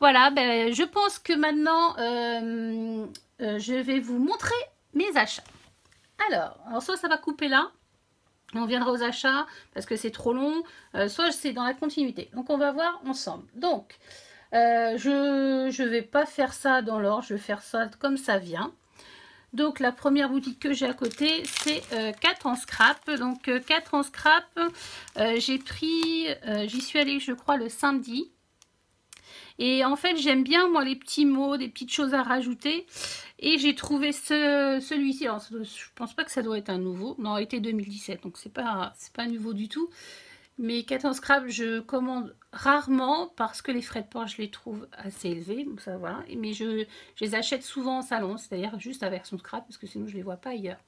Voilà, ben, je pense que maintenant, je vais vous montrer mes achats. Alors soit ça va couper là, on viendra aux achats parce que c'est trop long, soit c'est dans la continuité. Donc on va voir ensemble. Donc, je vais pas faire ça dans l'ordre, je vais faire ça comme ça vient. Donc la première boutique que j'ai à côté, c'est 4 en scrap. Donc 4 en scrap, j'ai pris, j'y suis allée je crois le samedi. Et en fait j'aime bien moi les petits mots, des petites choses à rajouter. Et j'ai trouvé celui-ci. Alors je pense pas que ça doit être un nouveau. Non, été 2017, donc c'est pas nouveau du tout. Mais 4 en scrap, je commande rarement parce que les frais de port, je les trouve assez élevés. Donc ça, voilà. Mais je les achète souvent en salon, c'est-à-dire juste la version scrap parce que sinon je ne les vois pas ailleurs.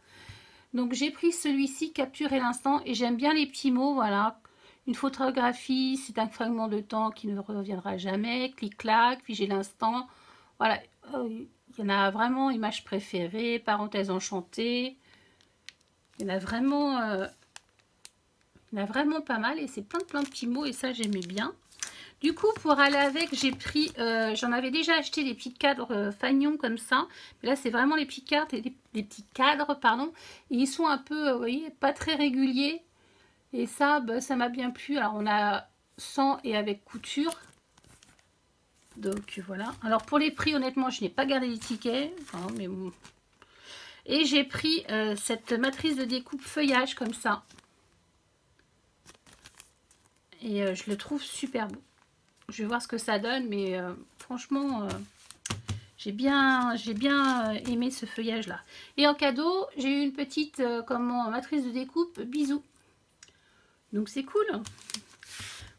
Donc j'ai pris celui-ci, capturer l'instant, et j'aime bien les petits mots, voilà. Une photographie, c'est un fragment de temps qui ne reviendra jamais. Clic-clac, puis j'ai l'instant. Voilà. Il y en a vraiment, image préférée, parenthèse enchantée. Il y en a vraiment... il y en a vraiment pas mal et c'est plein de petits mots et ça j'aimais bien. Du coup pour aller avec j'ai pris, j'en avais déjà acheté des petits cadres fagnons comme ça. Mais là c'est vraiment les petites cartes et les petits cadres pardon. Et ils sont un peu, vous voyez, pas très réguliers. Et ça, bah, ça m'a bien plu. Alors on a 100 et avec couture. Donc voilà. Alors pour les prix honnêtement je n'ai pas gardé les tickets. Enfin, mais bon. Et j'ai pris cette matrice de découpe feuillage comme ça. Et je le trouve super beau. Je vais voir ce que ça donne, mais franchement, j'ai bien aimé ce feuillage là. Et en cadeau, j'ai eu une petite matrice de découpe bisous. Donc c'est cool.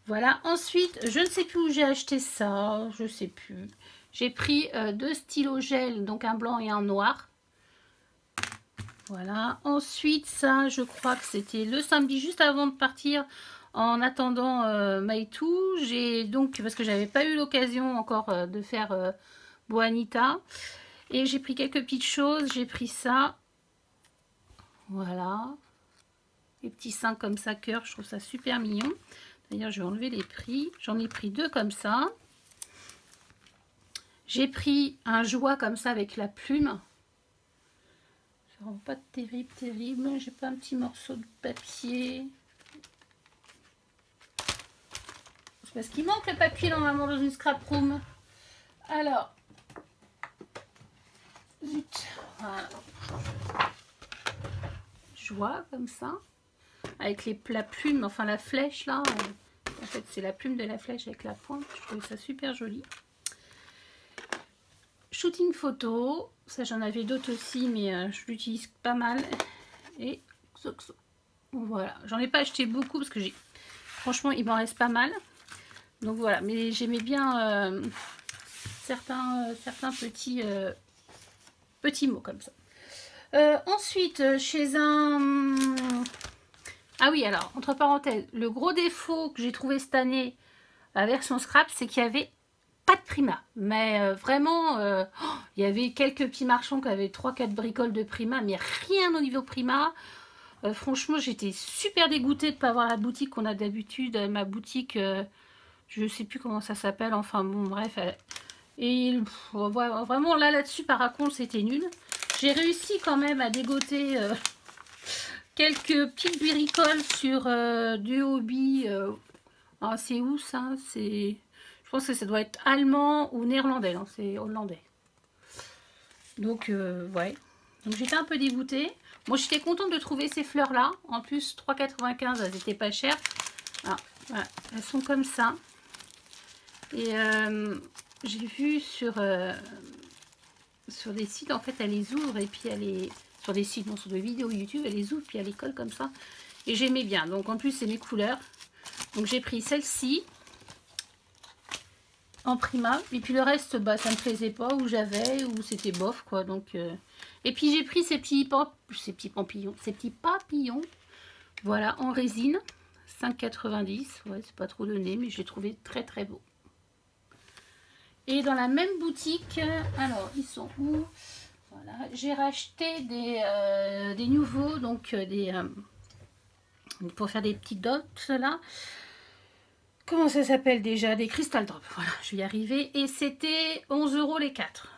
Voilà. Ensuite, je ne sais plus où j'ai acheté ça, je sais plus. J'ai pris 2 stylos gel, donc un blanc et un noir. Voilà. Ensuite, ça, je crois que c'était le samedi juste avant de partir. En attendant Maïtou, j'ai donc, parce que j'avais pas eu l'occasion encore de faire Boanita, et j'ai pris quelques petites choses. J'ai pris ça, voilà, les petits seins comme ça, cœur, je trouve ça super mignon. D'ailleurs, je vais enlever les prix. J'en ai pris 2 comme ça. J'ai pris un joie comme ça avec la plume. Ça rend pas terrible. J'ai pas un petit morceau de papier. Parce qu'il manque le papier normalement dans une scrap room. Alors, zut, voilà. Joie comme ça, avec la plume, enfin la flèche là. En fait, c'est la plume de la flèche avec la pointe. Je trouve ça super joli. Shooting photo, ça j'en avais d'autres aussi, mais je l'utilise pas mal. Et Xoxo. Voilà, j'en ai pas acheté beaucoup parce que franchement, il m'en reste pas mal. Donc voilà, mais j'aimais bien certains petits mots comme ça. Ensuite, chez un... Ah oui, alors, entre parenthèses, le gros défaut que j'ai trouvé cette année, la version scrap, c'est qu'il n'y avait pas de Prima. Mais vraiment, il y avait quelques petits marchands qui avaient 3-4 bricoles de Prima, mais rien au niveau Prima. Franchement, j'étais super dégoûtée de ne pas avoir la boutique qu'on a d'habitude. Ma boutique... je sais plus comment ça s'appelle, enfin bon bref. Et vraiment là-dessus par contre c'était nul. J'ai réussi quand même à dégoter quelques petites bricoles sur du hobby. Ah, c'est où ça? Je pense que ça doit être allemand ou néerlandais, hein, c'est hollandais. Donc ouais. Donc j'étais un peu dégoûtée. Moi j'étais contente de trouver ces fleurs là. En plus 3,95 elles étaient pas chères. Ah, voilà. Elles sont comme ça. Et j'ai vu sur des sites, en fait, elle les ouvre et puis elle les... Sur des sites, non, sur des vidéos YouTube, elle les ouvre puis elle les colle comme ça. Et j'aimais bien. Donc en plus, c'est mes couleurs. Donc j'ai pris celle-ci en Prima. Et puis le reste, bah, ça me plaisait pas, ou j'avais, ou c'était bof, quoi. Donc, et puis j'ai pris ces petits papillons. Voilà, en résine. 5,90. Ouais, c'est pas trop donné, mais je l'ai trouvé très très beau. Et dans la même boutique, alors ils sont où? Voilà, j'ai racheté des nouveaux, donc pour faire des petits dots là. comment ça s'appelle déjà? Des Crystal Drop. Voilà, je vais y arriver. Et c'était 11 € les 4.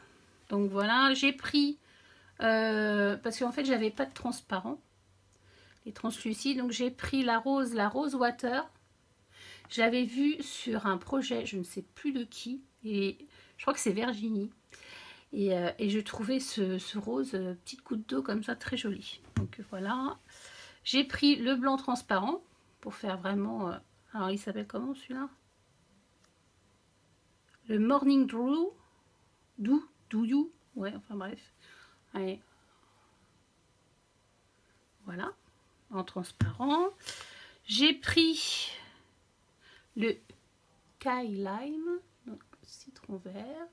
Donc voilà, j'ai pris... parce qu'en fait, j'avais pas de transparent. Les translucides. Donc j'ai pris la rose water. Je l'avais vu sur un projet, je ne sais plus de qui. Et je crois que c'est Virginie. Et je trouvais ce rose, petite goutte d'eau comme ça, très joli. Donc voilà. J'ai pris le blanc transparent pour faire vraiment... alors il s'appelle comment celui-là? Le Morning Dew. Do you? Ouais, enfin bref. Allez. Voilà. En transparent. J'ai pris le Key Lime. Donc citron vert.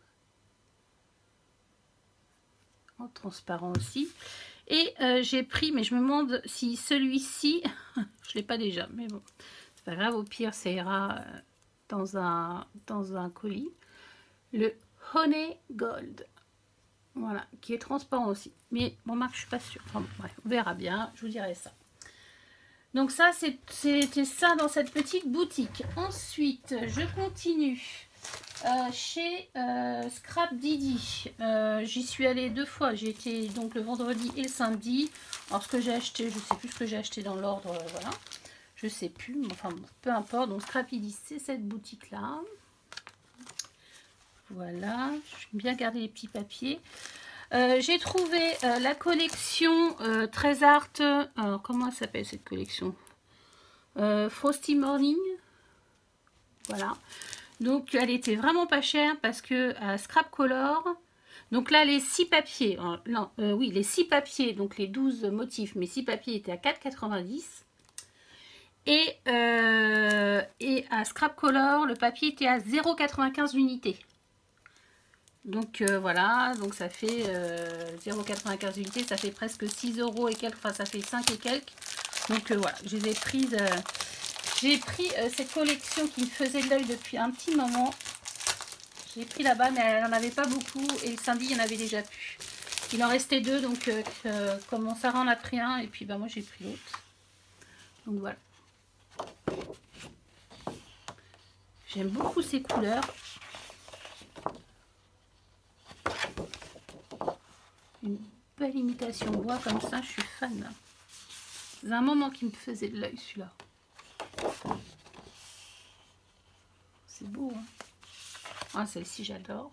En transparent aussi. Et j'ai pris, mais je me demande si celui-ci, je ne l'ai pas déjà, mais bon, c'est pas grave, au pire ça ira dans un colis. Le Honey Gold, voilà, qui est transparent aussi. Mais bon, marque, je suis pas sûre. Enfin, bon, bref, on verra bien, je vous dirai ça. Donc ça, c'était ça dans cette petite boutique. Ensuite, je continue. Chez Scrap Didi, j'y suis allée 2 fois. J'ai été donc le vendredi et le samedi. Alors ce que j'ai acheté, je sais plus ce que j'ai acheté dans l'ordre, voilà, je sais plus, mais enfin peu importe. Donc Scrap Didi, c'est cette boutique là. Voilà, je vais bien garder les petits papiers. J'ai trouvé la collection 13 Art. Alors comment elle s'appelle cette collection? Frosty Morning. Voilà. Donc elle était vraiment pas chère parce que à Scrap Color, donc là les 6 papiers, non, oui les 6 papiers, donc les 12 motifs, mais 6 papiers étaient à 4,90 et à Scrap Color le papier était à 0,95 unités. Donc voilà, donc ça fait 0,95 unités, ça fait presque 6 € et quelques, enfin ça fait 5 et quelques. Donc voilà, je les ai prises. J'ai pris cette collection qui me faisait de l'œil depuis un petit moment. J'ai pris là-bas, mais elle n'en avait pas beaucoup. Et le samedi, il y en avait déjà plus. Il en restait 2, donc comme Sarah en a pris un, et puis bah, moi j'ai pris l'autre. Donc voilà. J'aime beaucoup ces couleurs. Une belle imitation bois comme ça, je suis fan. C'est un moment qui me faisait de l'œil celui-là. C'est beau, hein. Ah, celle-ci, j'adore.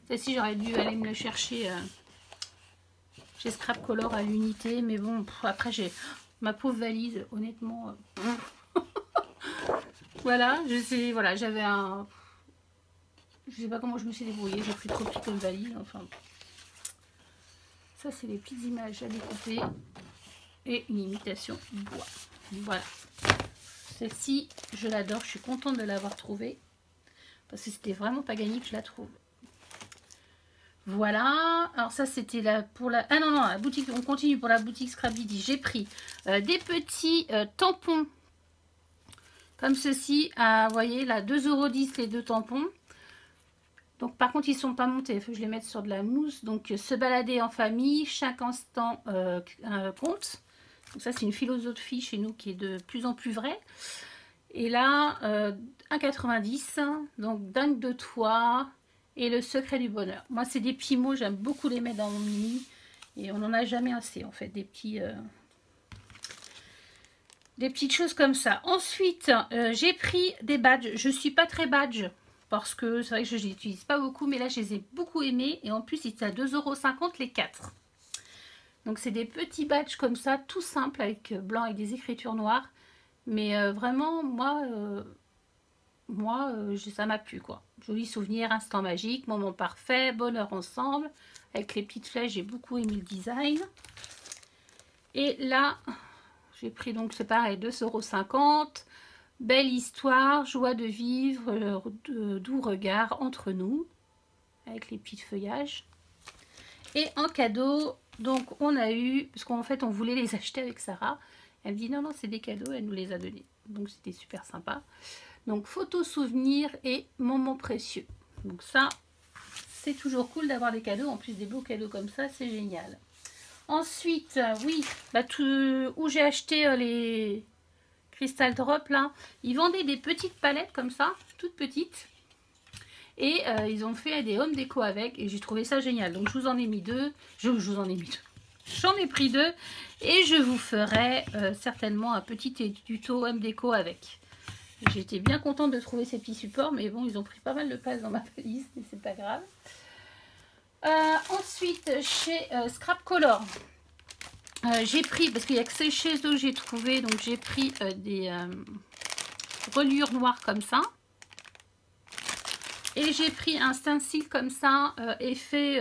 Celle-ci, j'aurais dû aller me le chercher chez Scrap Color à l'unité. Mais bon, après, j'ai ma pauvre valise, honnêtement. Voilà, je sais, voilà, j'avais un... Je sais pas comment je me suis débrouillée. J'ai pris trop petit comme valise. Enfin, ça, c'est les petites images à découper. Et une imitation bois. Voilà. Celle-ci, je l'adore. Je suis contente de l'avoir trouvée. Parce que c'était vraiment pas gagné que je la trouve. Voilà. Alors ça, c'était là pour la... Ah non, non, la boutique. On continue pour la boutique Scrap Didi. J'ai pris des petits tampons. Comme ceci. Vous voyez, là, 2,10 € les 2 tampons. Donc par contre, ils sont pas montés. Il faut que je les mette sur de la mousse. Donc se balader en famille. Chaque instant compte. Donc ça, c'est une philosophie chez nous qui est de plus en plus vraie. Et là, 1,90 €, donc Dingue de toi et Le secret du bonheur. Moi, c'est des petits mots, j'aime beaucoup les mettre dans mon mini. Et on n'en a jamais assez, en fait, des petites choses comme ça. Ensuite, j'ai pris des badges. Je ne suis pas très badge, parce que c'est vrai que je ne les utilise pas beaucoup, mais là, je les ai beaucoup aimés. Et en plus, ils étaient à 2,50 € les 4. Donc, c'est des petits badges comme ça, tout simple, avec blanc et des écritures noires. Mais vraiment, ça m'a plu, quoi. Joli souvenir, instant magique, moment parfait, bonheur ensemble. Avec les petites flèches, j'ai beaucoup aimé le design. Et là, j'ai pris donc, c'est pareil, 2,50 €. Belle histoire, joie de vivre, doux regard entre nous. Avec les petits feuillages. Et en cadeau, donc on a eu, parce qu'en fait on voulait les acheter avec Sarah. Elle me dit non, non, c'est des cadeaux, elle nous les a donnés. Donc c'était super sympa. Donc photos, souvenirs et moments précieux. Donc ça, c'est toujours cool d'avoir des cadeaux. En plus des beaux cadeaux comme ça, c'est génial. Ensuite, oui, où j'ai acheté les Crystal Drop là. Ils vendaient des petites palettes comme ça, toutes petites. Et ils ont fait des home déco avec. Et j'ai trouvé ça génial. Donc je vous en ai mis deux. Je vous en ai mis deux. J'en ai pris deux. Et je vous ferai certainement un petit tuto home déco avec. J'étais bien contente de trouver ces petits supports. Mais bon, ils ont pris pas mal de place dans ma valise. Mais c'est pas grave. Ensuite, chez Scrap Color. J'ai pris, parce qu'il n'y a que ces chez eux que j'ai trouvé. Donc j'ai pris des reliures noires comme ça. Et j'ai pris un stencil comme ça, effet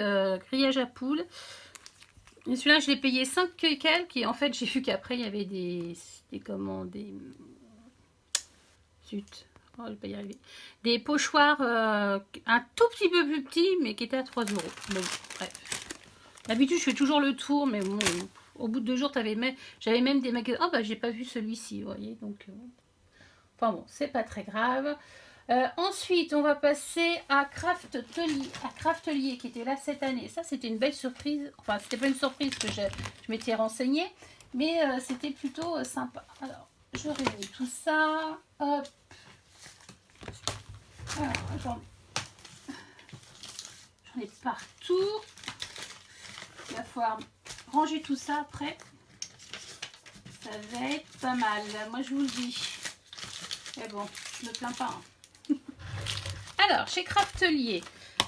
grillage à poule. Et celui-là, je l'ai payé 5 quelques. Et en fait, j'ai vu qu'après, il y avait zut, oh, je vais pas y arriver. Des pochoirs un tout petit peu plus petits, mais qui étaient à 3 €. Bon, bref. D'habitude, je fais toujours le tour, mais bon, au bout de 2 jours, j'avais même des magasins. Oh, bah, j'ai pas vu celui-ci, vous voyez. Donc, enfin bon, c'est pas très grave. Ensuite, on va passer à Craftelier qui était là cette année. Ça, c'était une belle surprise. Enfin, c'était pas une surprise que je m'étais renseignée, mais c'était plutôt sympa. Alors, je réveille tout ça. Hop. Alors, j'en ai partout. Il va falloir ranger tout ça après. Ça va être pas mal. Moi, je vous le dis. Mais bon, je me plains pas. Hein. Alors, chez Craftelier,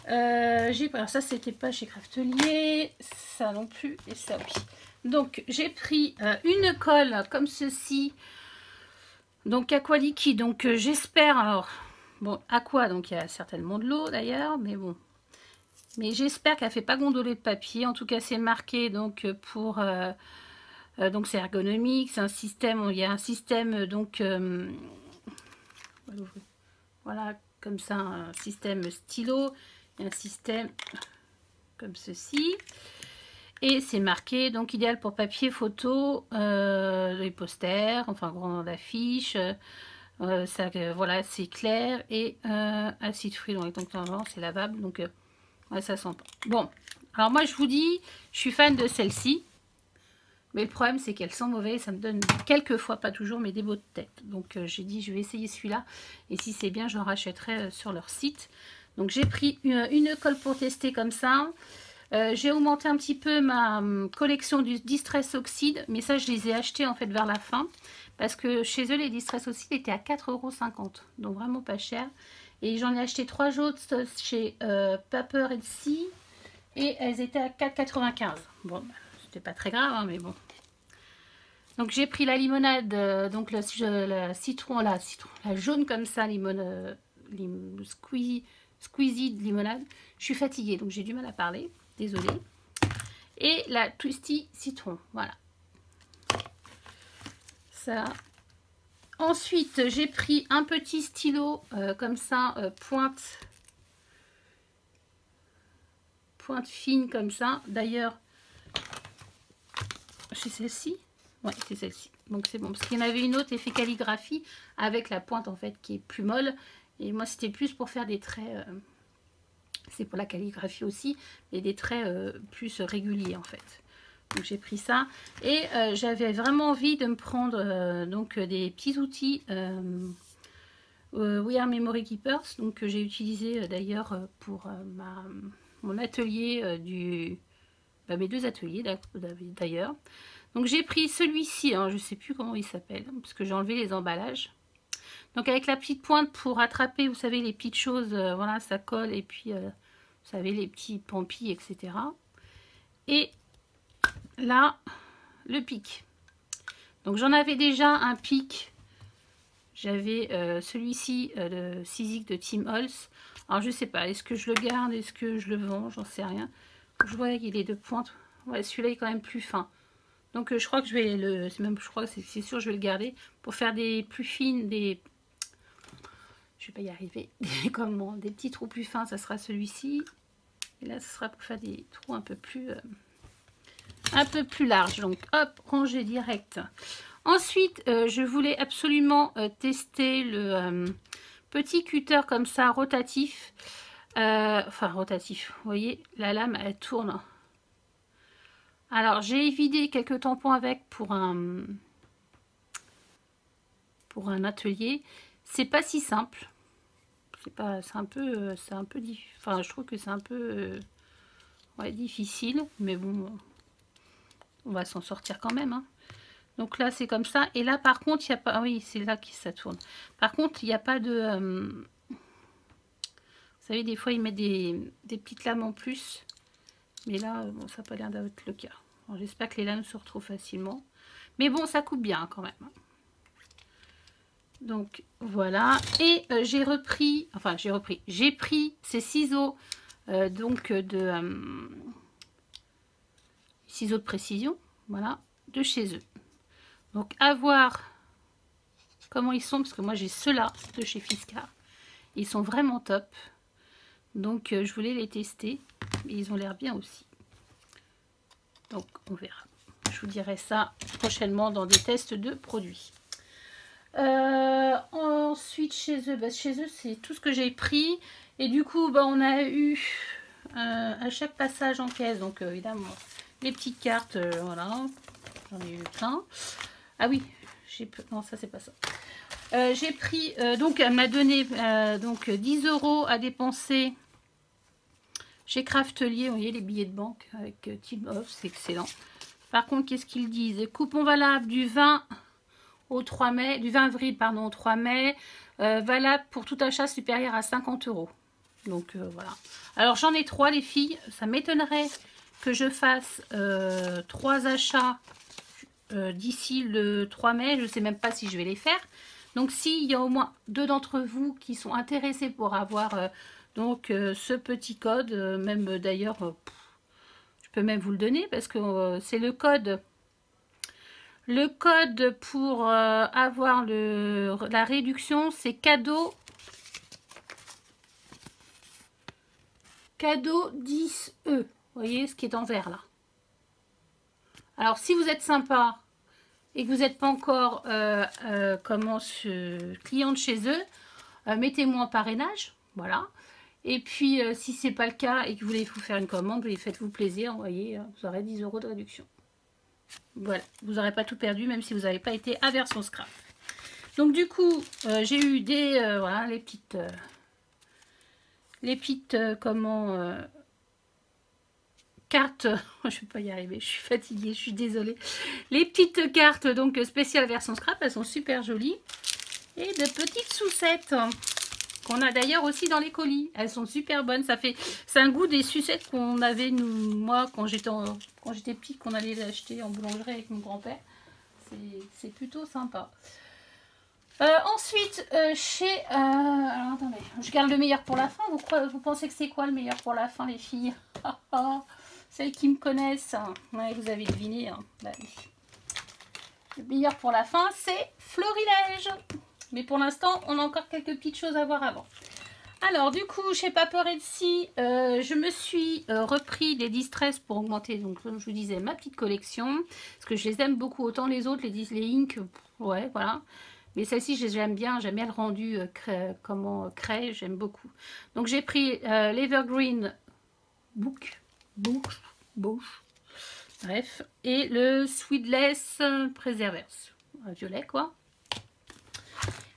alors ça, c'était pas chez Craftelier, ça non plus, et ça oui. Donc, j'ai pris une colle comme ceci, donc aqua liquide. Donc, j'espère, alors, bon, aqua, donc il y a certainement de l'eau d'ailleurs, mais bon. Mais j'espère qu'elle ne fait pas gondoler de papier. En tout cas, c'est marqué donc pour... donc, c'est ergonomique, c'est un système, il y a un système, donc... voilà, comme ça, un système stylo et un système comme ceci. Et c'est marqué, donc idéal pour papier, photo, les posters, enfin grande affiche. Voilà, c'est clair et acide fruit. Donc c'est lavable, donc ouais, ça sent pas. Bon, alors moi je vous dis, je suis fan de celle-ci. Mais le problème, c'est qu'elle sent mauvais. Ça me donne quelques fois, pas toujours, mais des maux de tête. Donc, j'ai dit, je vais essayer celui-là. Et si c'est bien, j'en rachèterai sur leur site. Donc, j'ai pris une colle pour tester comme ça. J'ai augmenté un petit peu ma collection du Distress Oxide. Mais ça, je les ai achetés en fait vers la fin. Parce que chez eux, les Distress Oxide étaient à 4,50 €. Donc, vraiment pas cher. Et j'en ai acheté 3 autres chez Paper & Sea. Et elles étaient à 4,95 €. Bon, c'était pas très grave, hein, mais bon. Donc j'ai pris la limonade, donc la citron, la jaune comme ça, squeezie de limonade. Je suis fatiguée, donc j'ai du mal à parler, désolée. Et la twisty citron, voilà. Ça. Ensuite, j'ai pris un petit stylo comme ça, pointe fine comme ça. D'ailleurs, c'est celle-ci. Ouais, c'est celle-ci. Donc c'est bon. Parce qu'il y en avait une autre effet calligraphie avec la pointe en fait qui est plus molle. Et moi c'était plus pour faire des traits. C'est pour la calligraphie aussi. Et des traits plus réguliers en fait. Donc j'ai pris ça. Et j'avais vraiment envie de me prendre donc des petits outils We Are Memory Keepers. Donc que j'ai utilisé d'ailleurs pour mon atelier mes 2 ateliers d'ailleurs. Donc j'ai pris celui-ci, hein, je ne sais plus comment il s'appelle, parce que j'ai enlevé les emballages. Donc avec la petite pointe pour attraper, vous savez, les petites choses, voilà, ça colle, et puis, vous savez, les petits pampis, etc. Et là, le pic. Donc j'en avais déjà un pic, j'avais celui-ci, le Sizik de Tim Holtz. Alors je sais pas, est-ce que je le garde, est-ce que je le vends, j'en sais rien. Je vois qu'il est de pointe, ouais, celui-là est quand même plus fin. Donc je crois que je vais je crois que c'est sûr, je vais le garder pour faire des plus fines, je vais pas y arriver, des petits trous plus fins, ça sera celui-ci. Et là, ce sera pour faire des trous un peu plus larges. Donc hop, ranger direct. Ensuite, je voulais absolument tester le petit cutter comme ça, rotatif. Enfin, rotatif, vous voyez, la lame, elle tourne. Alors, j'ai vidé quelques tampons avec pour un pour un atelier. C'est pas si simple. C'est un peu enfin, je trouve que c'est un peu ouais, difficile, mais bon, on va s'en sortir quand même, hein. Donc là, c'est comme ça. Et là, par contre, il n'y a pas... Ah oui, c'est là que ça tourne. Par contre, il n'y a pas de... Vous savez, des fois, ils mettent des petites lames en plus. Mais là, bon, ça n'a pas l'air d'être le cas. J'espère que les lames se retrouvent facilement. Mais bon, ça coupe bien quand même. Donc, voilà. Et j'ai repris... Enfin, j'ai pris ces ciseaux, donc, ciseaux de précision. Voilà, de chez eux. Donc, à voir comment ils sont, parce que moi j'ai ceux-là de chez Fiskars. Ils sont vraiment top. Donc, je voulais les tester. Et ils ont l'air bien aussi. Donc, on verra. Je vous dirai ça prochainement dans des tests de produits. Ensuite, chez eux, c'est tout ce que j'ai pris. Et du coup, on a eu à chaque passage en caisse, donc évidemment, les petites cartes, voilà. J'en ai eu plein. Ah oui, non, ça, c'est pas ça. J'ai pris, donc elle m'a donné donc 10 € à dépenser chez Craftelier. Vous voyez les billets de banque avec Team Off, c'est excellent. Par contre, qu'est-ce qu'ils disent? Coupon valable du 20 au 3 mai, du 20 avril pardon, au 3 mai, valable pour tout achat supérieur à 50 €. Donc voilà. Alors j'en ai 3 les filles, ça m'étonnerait que je fasse 3 achats d'ici le 3 mai, je ne sais même pas si je vais les faire. Donc s'il y a au moins 2 d'entre vous qui sont intéressés pour avoir donc ce petit code, même d'ailleurs, je peux même vous le donner parce que c'est le code. Le code pour avoir la réduction, c'est cadeau 10E. Vous voyez ce qui est en vert là. Alors si vous êtes sympa et que vous n'êtes pas encore client de chez eux, mettez-moi en parrainage. Voilà. Et puis si c'est pas le cas et que vous voulez vous faire une commande, faites-vous plaisir. Vous voyez, vous aurez 10 € de réduction. Voilà, vous n'aurez pas tout perdu, même si vous n'avez pas été à version scrap. Donc du coup, j'ai eu des voilà, les petites cartes. Je ne vais pas y arriver, je suis fatiguée, je suis désolée. Les petites cartes donc spéciales version scrap, elles sont super jolies. Et de petites sucettes qu'on a d'ailleurs aussi dans les colis. Elles sont super bonnes. C'est un goût des sucettes qu'on avait moi quand j'étais petite, qu'on allait les acheter en boulangerie avec mon grand-père. C'est plutôt sympa. Ensuite, alors attendez, je garde le meilleur pour la fin. Vous pensez que c'est quoi le meilleur pour la fin, les filles? Celles qui me connaissent, ouais, vous avez deviné. Hein. Bah, oui. Le meilleur pour la fin, c'est Florilège. Mais pour l'instant, on a encore quelques petites choses à voir avant. Alors, du coup, chez Paparazzi, je me suis repris des Distress pour augmenter, donc comme je vous disais, ma petite collection. Parce que je les aime beaucoup, autant les autres, les Ink, ouais, voilà. Mais celle-ci, j'aime bien le rendu craie, j'aime beaucoup. Donc, j'ai pris l'Evergreen Book, bref, et le Sweetless Preservers, violet, quoi.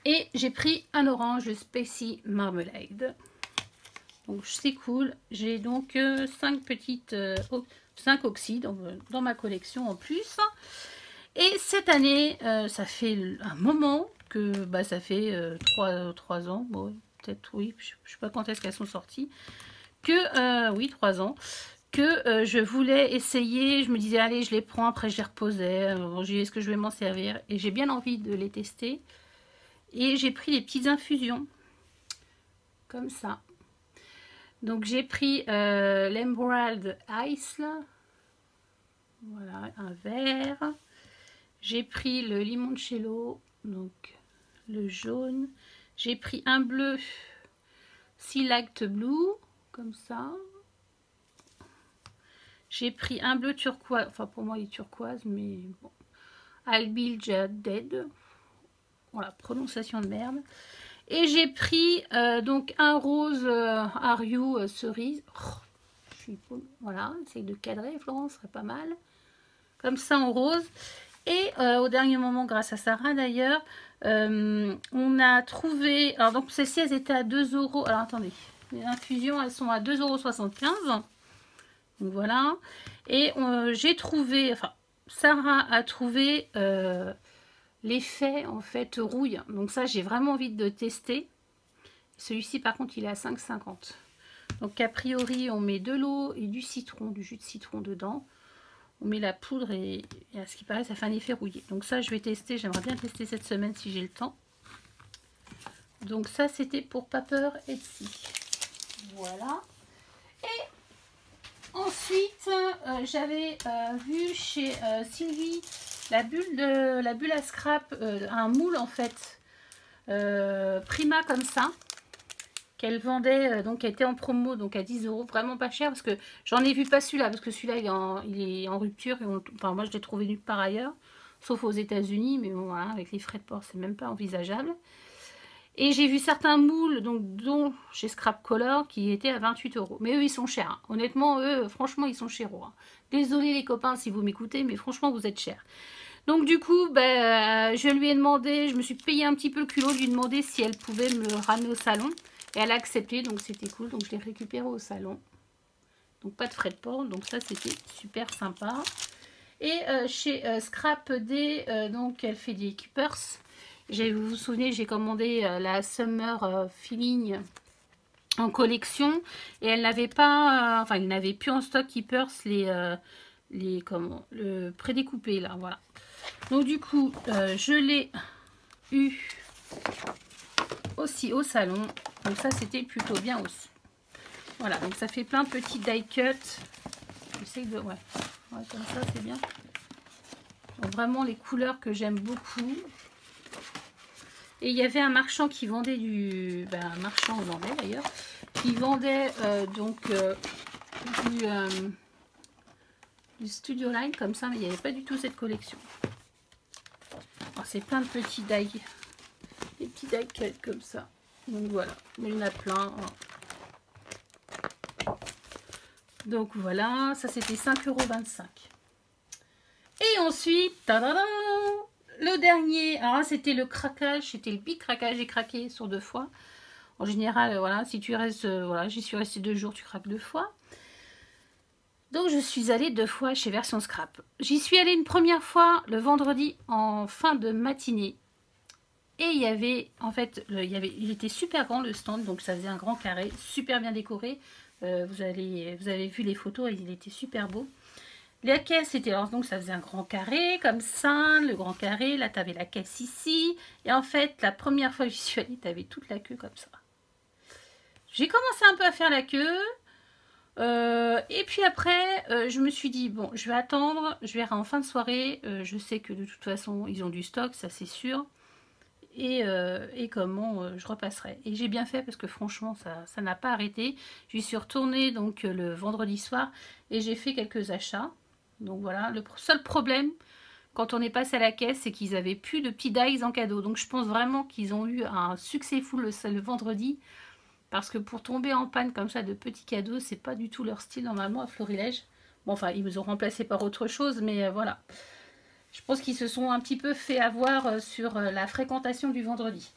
Et j'ai pris un orange, le Spicy Marmalade. Donc c'est cool. J'ai donc 5 oxydes dans ma collection en plus. Et cette année, ça fait un moment que ça fait 3 ans. Bon, peut-être oui, je ne sais pas quand est-ce qu'elles sont sorties. Oui, 3 ans. Que je voulais essayer. Je me disais, allez, je les prends, après je les reposais. Est-ce que je vais m'en servir? Et j'ai bien envie de les tester. Et j'ai pris les petites infusions. Comme ça. Donc j'ai pris l'Emerald Ice. Là. Voilà, un verre. J'ai pris le limoncello. Donc le jaune. J'ai pris un bleu Select Blue. Comme ça. J'ai pris un bleu turquoise. Enfin pour moi il est turquoise. Mais bon. Albil Dead. Voilà, prononciation de merde. Et j'ai pris donc un rose Ariou cerise. Oh, voilà, essaye de cadrer, Florence, serait pas mal. Comme ça en rose. Et au dernier moment, grâce à Sarah d'ailleurs, on a trouvé... Alors donc celles-ci, elles étaient à 2 euros. Alors attendez, les infusions, elles sont à 2,75 €. Donc voilà. Et j'ai trouvé... Enfin, Sarah a trouvé l'effet en fait rouille. Donc ça, j'ai vraiment envie de tester. Celui-ci, par contre, il est à 5,50 €. Donc a priori, on met de l'eau et du citron, du jus de citron dedans. On met la poudre et à ce qui paraît, ça fait un effet rouillé. Donc ça, je vais tester. J'aimerais bien tester cette semaine si j'ai le temps. Donc ça, c'était pour Paper Etsy. Voilà. Et ensuite, j'avais vu chez Sylvie la bulle à scrap, un moule en fait, Prima comme ça, qu'elle vendait, donc qui était en promo, donc à 10 €, vraiment pas cher, parce que j'en ai vu pas celui-là, parce que celui-là il est en rupture, et enfin moi je l'ai trouvé nulle part ailleurs, sauf aux États-Unis, mais bon voilà, avec les frais de port c'est même pas envisageable. Et j'ai vu certains moules, donc dont chez Scrap Color, qui étaient à 28 €. Mais eux, ils sont chers. Hein. Honnêtement, eux, franchement, ils sont chers. Hein. Désolé les copains si vous m'écoutez, mais franchement, vous êtes chers. Donc du coup, je lui ai demandé, je me suis payé un petit peu le culot, de lui demander si elle pouvait me le ramener au salon. Et elle a accepté, donc c'était cool. Donc je l'ai récupéré au salon. Donc pas de frais de port, donc ça c'était super sympa. Et chez Scrap D, donc elle fait des keepers. Vous vous souvenez, j'ai commandé la Summer Feeling en collection et elle n'avait pas, enfin il n'avait plus en stock Keepers le prédécoupé là, voilà. Donc du coup, je l'ai eu aussi au salon, donc ça c'était plutôt bien aussi. Voilà, donc ça fait plein de petits die cut. J'essaie de, ouais, comme ça c'est bien. Donc, vraiment les couleurs que j'aime beaucoup. Et il y avait un marchand qui vendait un marchand hollandais d'ailleurs, qui vendait du Studio Line comme ça, mais il n'y avait pas du tout cette collection. C'est plein de petits die, des petits die cut comme ça. Donc voilà, il y en a plein. Donc voilà, ça c'était 5,25 €. Et ensuite, tadadam, le dernier, alors c'était le craquage, c'était le big craquage, j'ai craqué sur 2 fois. En général, voilà, si tu restes, voilà, j'y suis restée 2 jours, tu craques 2 fois. Donc je suis allée 2 fois chez Version Scrap. J'y suis allée une première fois le vendredi en fin de matinée. Et il y avait, en fait, il était super grand le stand, donc ça faisait un grand carré, super bien décoré. Vous avez vu les photos, il était super beau. La caisse était, donc ça faisait un grand carré comme ça, le grand carré, là tu avais la caisse ici, et en fait la première fois que j'y suis allée, tu avais toute la queue comme ça. J'ai commencé un peu à faire la queue, et puis après je me suis dit, bon je vais attendre, je verrai en fin de soirée, je sais que de toute façon ils ont du stock, ça c'est sûr, et comment je repasserai. Et j'ai bien fait parce que franchement ça n'a pas arrêté. J'y suis retournée donc le vendredi soir, et j'ai fait quelques achats. Donc voilà, le seul problème quand on est passé à la caisse, c'est qu'ils n'avaient plus de petits dies en cadeau. Donc je pense vraiment qu'ils ont eu un succès fou le vendredi. Parce que pour tomber en panne comme ça de petits cadeaux, c'est pas du tout leur style normalement à Florilège. Bon enfin, ils nous ont remplacé par autre chose, mais voilà. Je pense qu'ils se sont un petit peu fait avoir sur la fréquentation du vendredi.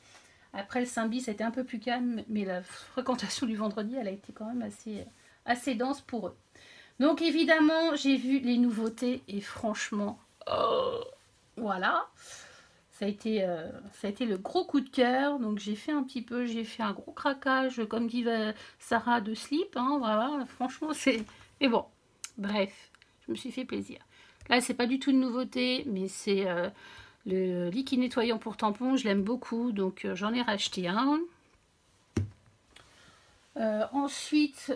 Après le samedi, c'était un peu plus calme, mais la fréquentation du vendredi, elle a été quand même assez dense pour eux. Donc évidemment, j'ai vu les nouveautés et franchement, voilà, ça a été le gros coup de cœur. Donc j'ai fait un gros craquage, comme dit Sarah, de slip. Hein, voilà, franchement, mais bon, bref, je me suis fait plaisir. Là, c'est pas du tout une nouveauté, mais c'est le liquide nettoyant pour tampons. Je l'aime beaucoup, donc j'en ai racheté un. Ensuite,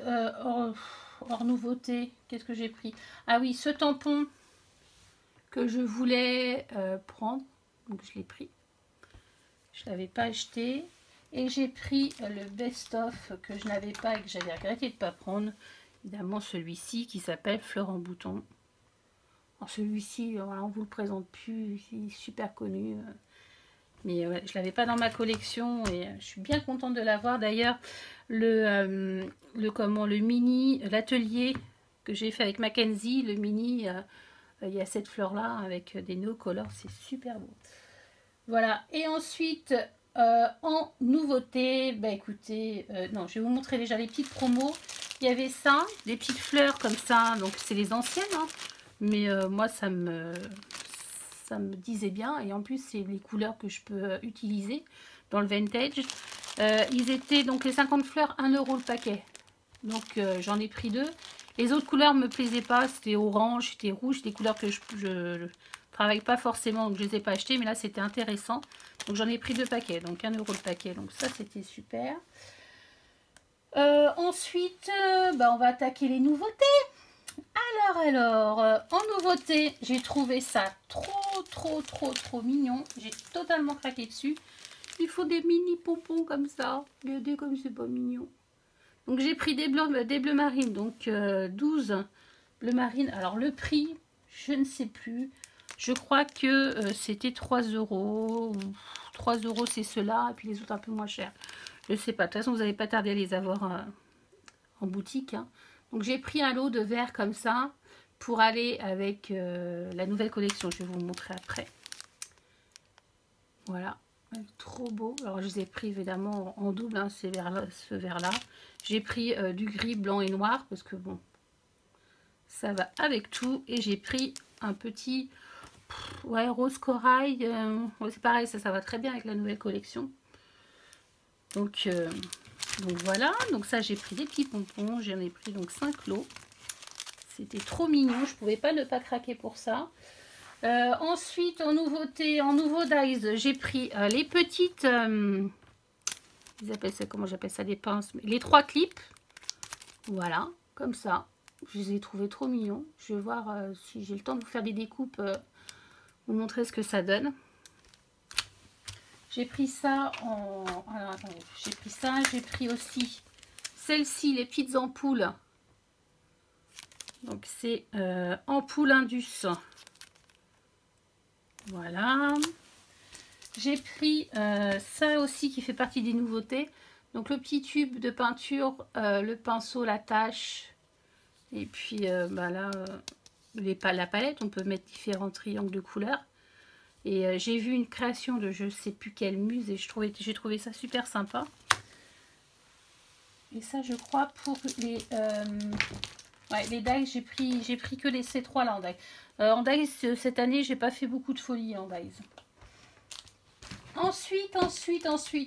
hors nouveauté, qu'est-ce que j'ai pris? Ah oui, ce tampon que je voulais prendre, donc je l'ai pris. Je ne l'avais pas acheté. Et j'ai pris le best-of que je n'avais pas et que j'avais regretté de ne pas prendre. Évidemment celui-ci qui s'appelle Fleur en bouton. Celui-ci, voilà, on ne vous le présente plus, il est super connu. Mais ouais, je ne l'avais pas dans ma collection et je suis bien contente de l'avoir. D'ailleurs, l'atelier que j'ai fait avec Mackenzie, le mini Il y a cette fleur là avec des no colors, c'est super beau. Voilà, et ensuite en nouveauté, bah écoutez, non, je vais vous montrer déjà les petites promos. Il y avait ça, des petites fleurs comme ça, donc c'est les anciennes, hein, mais moi ça me disait bien, et en plus c'est les couleurs que je peux utiliser dans le vintage. Ils étaient donc les 50 fleurs 1 € le paquet, donc j'en ai pris 2. Les autres couleurs me plaisaient pas, c'était orange, c'était rouge, des couleurs que je travaille pas forcément, donc je les ai pas achetées, mais là c'était intéressant, donc j'en ai pris 2 paquets, donc 1 € le paquet, donc ça c'était super. Ensuite bah, on va attaquer les nouveautés. Alors, en nouveauté, j'ai trouvé ça trop mignon. J'ai totalement craqué dessus. Il faut des mini pompons comme ça. Regardez comme c'est pas mignon. Donc j'ai pris des bleus marines, donc 12 bleus marines. Alors le prix, je ne sais plus. Je crois que c'était 3 €. 3 € c'est ceux-là, et puis les autres un peu moins chers. Je sais pas. De toute façon, vous n'allez pas tarder à les avoir en boutique, hein. Donc j'ai pris un lot de verre comme ça pour aller avec la nouvelle collection. Je vais vous montrer après. Voilà, trop beau. Alors je les ai pris évidemment en double, hein, ce verre-là. J'ai pris du gris, blanc et noir parce que bon, ça va avec tout. Et j'ai pris un petit ouais, rose corail. Ouais, c'est pareil, ça va très bien avec la nouvelle collection. Donc voilà, donc ça j'ai pris des petits pompons, j'en ai pris donc 5 lots. C'était trop mignon, je pouvais pas ne pas craquer pour ça. Ensuite en nouveauté, en nouveau dies, j'ai pris les petites, ils appellent ça, comment j'appelle ça, des pinces, les 3 clips. Voilà, comme ça. Je les ai trouvés trop mignons. Je vais voir si j'ai le temps de vous faire des découpes, vous montrer ce que ça donne. J'ai pris ça en... Alors, attendez, j'ai pris ça, j'ai pris aussi celle-ci, les petites ampoules. Donc, c'est ampoule Indus. Voilà. J'ai pris ça aussi qui fait partie des nouveautés. Donc, le petit tube de peinture, le pinceau, la tâche. Et puis, bah là, la palette, on peut mettre différents triangles de couleurs. Et j'ai vu une création de je sais plus quelle muse et j'ai trouvé ça super sympa. Et ça je crois pour les ouais, les dies, j'ai pris que ces 3 là en dies. En dies cette année j'ai pas fait beaucoup de folie en dies. Ensuite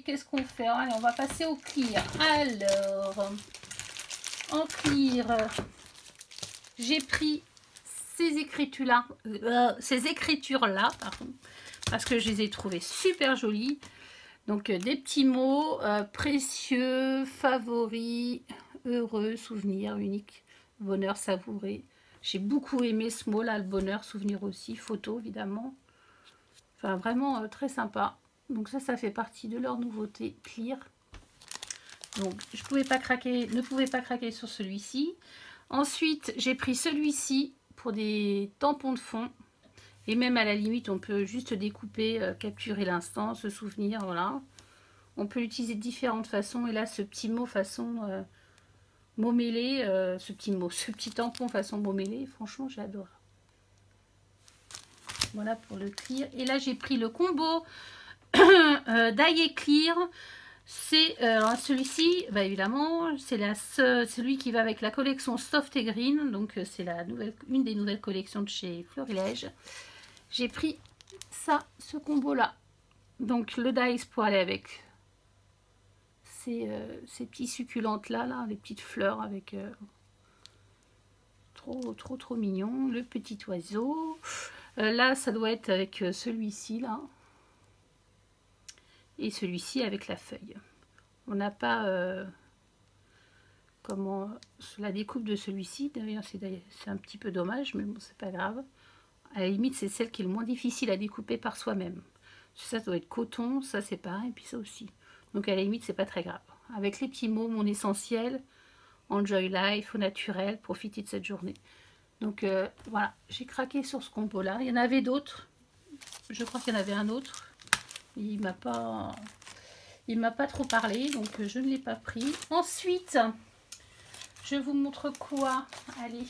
qu'est-ce qu'on fait? Allez, on va passer au clear. Alors en clear j'ai pris ces écritures là, pardon, parce que je les ai trouvées super jolies. Donc des petits mots, précieux, favoris, heureux, souvenir, unique, bonheur, savouré. J'ai beaucoup aimé ce mot là, le bonheur, souvenir aussi, photo évidemment. Enfin vraiment très sympa. Donc ça fait partie de leur nouveauté clear. Donc je pouvais pas craquer, ne pouvais pas craquer sur celui-ci. Ensuite j'ai pris celui-ci pour des tampons de fond. Et même à la limite, on peut juste découper, capturer l'instant, se souvenir, voilà. On peut l'utiliser de différentes façons. Et là, ce petit mot façon mot mêlé, ce petit tampon façon mot mêlé, franchement, j'adore. Voilà pour le clear. Et là, j'ai pris le combo d'ail et clear. C'est celui-ci, bah, évidemment, c'est celui qui va avec la collection Soft et Green. Donc, c'est une des nouvelles collections de chez Florilège. J'ai pris ça, ce combo-là. Donc, le dice pour aller avec ces petits succulentes-là, là, les petites fleurs avec... trop mignon. Le petit oiseau. Là, ça doit être avec celui-ci, là. Et celui-ci avec la feuille. On n'a pas... comment... la découpe de celui-ci. D'ailleurs, c'est un petit peu dommage, mais bon, c'est pas grave. À la limite, c'est celle qui est le moins difficile à découper par soi-même. Ça doit être coton, ça c'est pareil, et puis ça aussi. Donc à la limite, c'est pas très grave. Avec les petits mots, mon essentiel, enjoy life, au naturel, profitez de cette journée. Donc voilà, j'ai craqué sur ce combo-là. Il y en avait d'autres. Je crois qu'il y en avait un autre. Il m'a pas trop parlé, donc je ne l'ai pas pris. Ensuite, je vous montre quoi? Allez,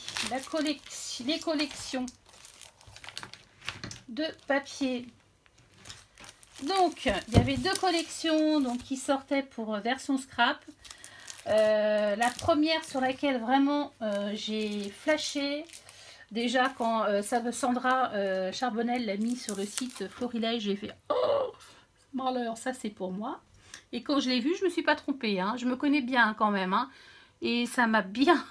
les collections. de papier. Donc, il y avait 2 collections donc, qui sortaient pour version scrap. La première sur laquelle vraiment j'ai flashé, déjà quand Sandra Charbonnel l'a mis sur le site Florilège, j'ai fait « Oh, malheur, ça c'est pour moi ». Et quand je l'ai vu, je me suis pas trompée, hein. Je me connais bien quand même, hein. Et ça m'a bien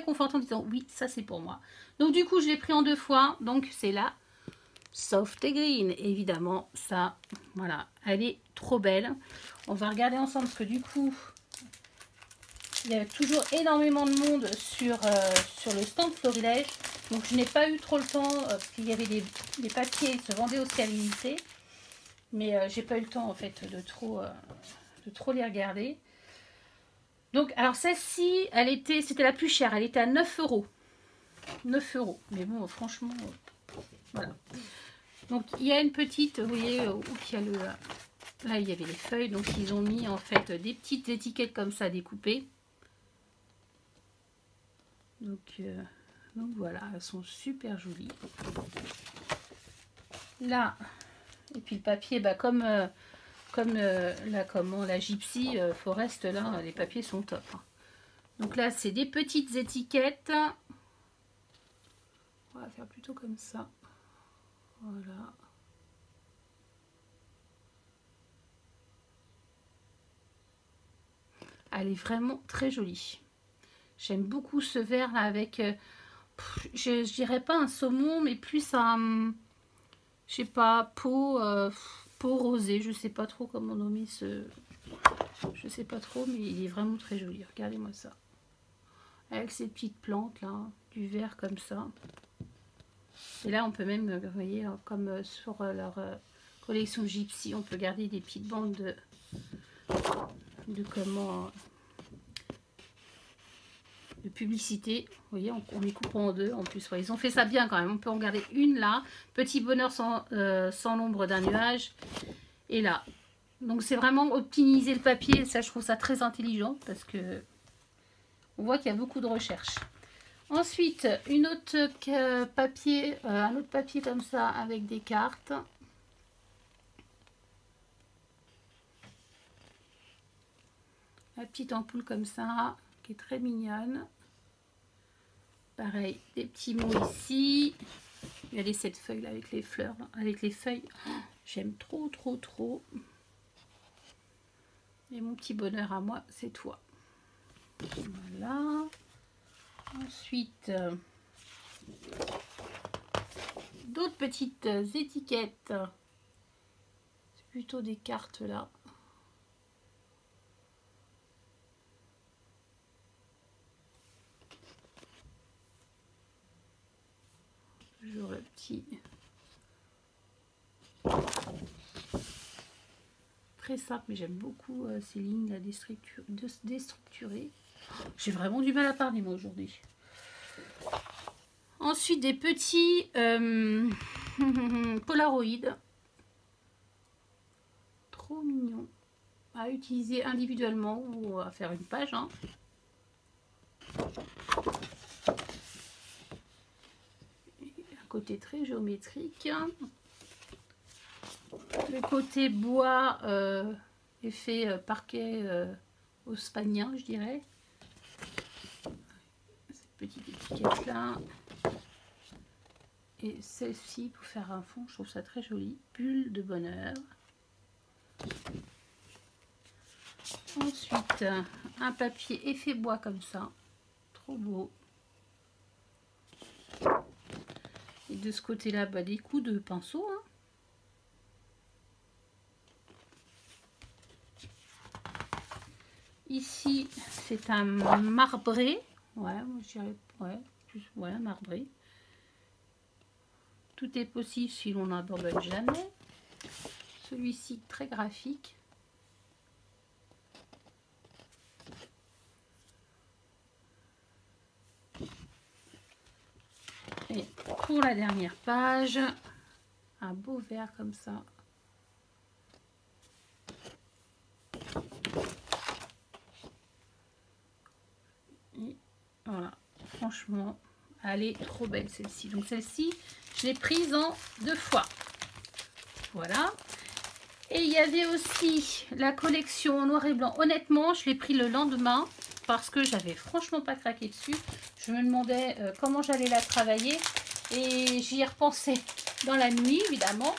conforté en disant « Oui, ça c'est pour moi ». Donc du coup, je l'ai pris en 2 fois, donc c'est là. Soft et Green, évidemment, ça, voilà, elle est trop belle. On va regarder ensemble parce que du coup, il y a toujours énormément de monde sur le stand Florilège. Donc je n'ai pas eu trop le temps, parce qu'il y avait des papiers qui se vendaient aussi à l'unité. Mais j'ai pas eu le temps en fait de trop les regarder. Donc, alors celle-ci, c'était la plus chère, elle était à 9 €. 9 €. Mais bon, franchement, voilà. Donc il y a une petite, vous voyez, où il y a là il y avait les feuilles, donc ils ont mis en fait des petites étiquettes comme ça découpées. Donc voilà, elles sont super jolies. Là, et puis le papier, bah, comme la Gypsy Forest, là, les papiers sont top. Hein. Donc là, c'est des petites étiquettes. On va faire plutôt comme ça. Voilà. Elle est vraiment très jolie. J'aime beaucoup ce vert là avec, je dirais pas un saumon, mais plus un, je sais pas, peau rosée. Je sais pas trop comment nommer ce, je sais pas trop, mais il est vraiment très joli. Regardez-moi ça. Avec ces petites plantes là, du vert comme ça. Et là, on peut même, vous voyez, comme sur leur collection Gypsy, on peut garder des petites bandes de publicité. Vous voyez, on les coupe en 2 en plus. Ouais, ils ont fait ça bien quand même. On peut en garder une là. Petit bonheur sans l'ombre d'un nuage. Et là. Donc c'est vraiment optimiser le papier. Ça, je trouve ça très intelligent parce que on voit qu'il y a beaucoup de recherche. Ensuite, un autre papier comme ça avec des cartes. La petite ampoule comme ça, qui est très mignonne. Pareil, des petits mots ici. Regardez cette feuille là avec les fleurs, avec les feuilles. J'aime trop, trop, trop. Et mon petit bonheur à moi, c'est toi. Voilà. Ensuite, d'autres petites étiquettes. C'est plutôt des cartes là. Toujours le petit. Très simple, mais j'aime beaucoup ces lignes là déstructurées. J'ai vraiment du mal à parler moi aujourd'hui. Ensuite, des petits Polaroid. Trop mignon. À utiliser individuellement ou à faire une page. Hein. Un côté très géométrique. Le côté bois, effet parquet haussmannien, je dirais. Cette petite étiquette là. Et celle-ci pour faire un fond, je trouve ça très joli. Bulle de bonheur. Ensuite, un papier effet bois comme ça. Trop beau. Et de ce côté-là, bah, des coups de pinceau. Hein. Ici, c'est un marbré. Ouais, moi je dirais, ouais, marbré. Tout est possible si l'on n'abandonne jamais. Celui-ci, très graphique. Et pour la dernière page, un beau vert comme ça. Et voilà, franchement, Elle est trop belle celle-ci. Donc celle-ci, je l'ai prise en 2 fois. Voilà. Et il y avait aussi la collection en noir et blanc. Honnêtement, je l'ai pris le lendemain parce que j'avais franchement pas craqué dessus. Je me demandais comment j'allais la travailler et j'y ai repensé dans la nuit évidemment.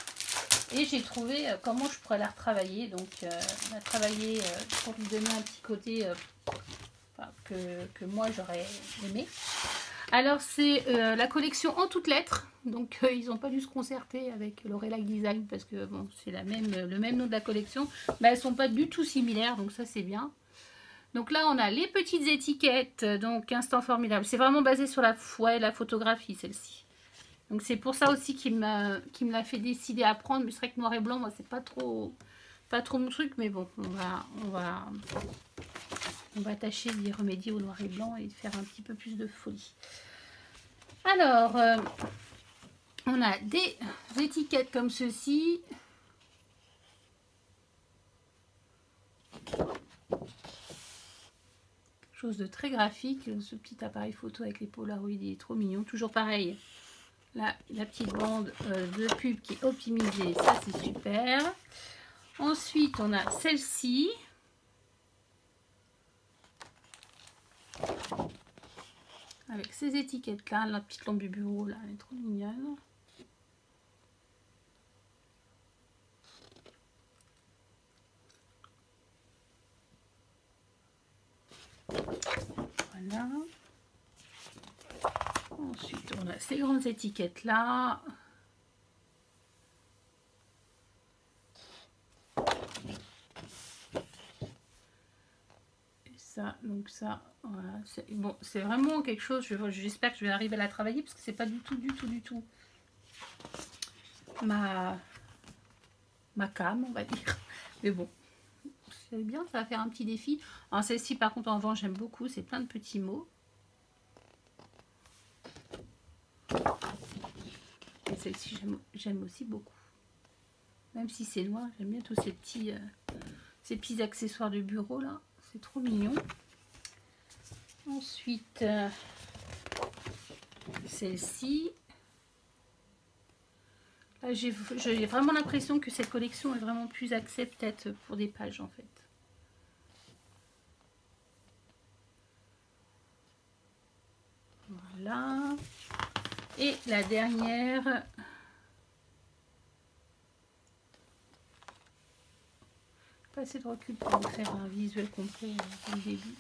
Et j'ai trouvé comment je pourrais la retravailler. Donc la travailler pour lui donner un petit côté que moi j'aurais aimé. Alors c'est la collection en toutes lettres, donc ils n'ont pas dû se concerter avec Lorelai Design parce que bon c'est le même nom de la collection, mais elles sont pas du tout similaires, donc ça c'est bien. Donc là on a les petites étiquettes, donc instant formidable, c'est vraiment basé sur la photographie celle-ci. Donc c'est pour ça aussi qui me l'a fait décider à prendre, mais c'est vrai que noir et blanc moi c'est pas trop mon truc, mais bon on va tâcher d'y remédier au noir et blanc et de faire un petit peu plus de folie. Alors, on a des étiquettes comme ceci. Chose de très graphique. Ce petit appareil photo avec les Polaroid, il est trop mignon. Toujours pareil. Là, la petite bande de pub qui est optimisée. Ça, c'est super. Ensuite, on a celle-ci. Avec ces étiquettes là, la petite lampe du bureau là, elle est trop mignonne. Voilà. Ensuite on a ces grandes étiquettes là. Et ça, donc ça, voilà. Bon, c'est vraiment quelque chose, j'espère que je vais arriver à la travailler parce que c'est pas du tout ma cam, on va dire. Mais bon, c'est bien, ça va faire un petit défi. Alors celle-ci par contre en revanche j'aime beaucoup, c'est plein de petits mots. Et celle-ci j'aime aussi beaucoup. Même si c'est noir, j'aime bien tous ces petits accessoires de bureau là, c'est trop mignon. Ensuite celle-ci. J'ai vraiment l'impression que cette collection est vraiment plus axée peut-être pour des pages en fait. Voilà. Et la dernière. Pas assez de recul pour vous faire un visuel complet au début.